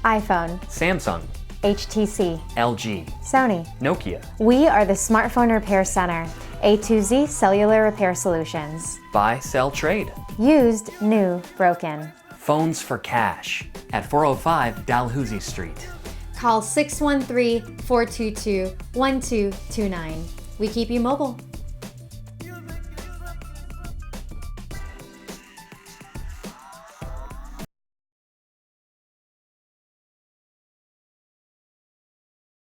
iPhone, Samsung, HTC, LG, Sony. Nokia. We are the Smartphone Repair Center, A2Z Cellular Repair Solutions. Buy, sell, trade. Used, new, broken. Phones for cash at 405 Dalhousie Street. Call 613-422-1229. We keep you mobile.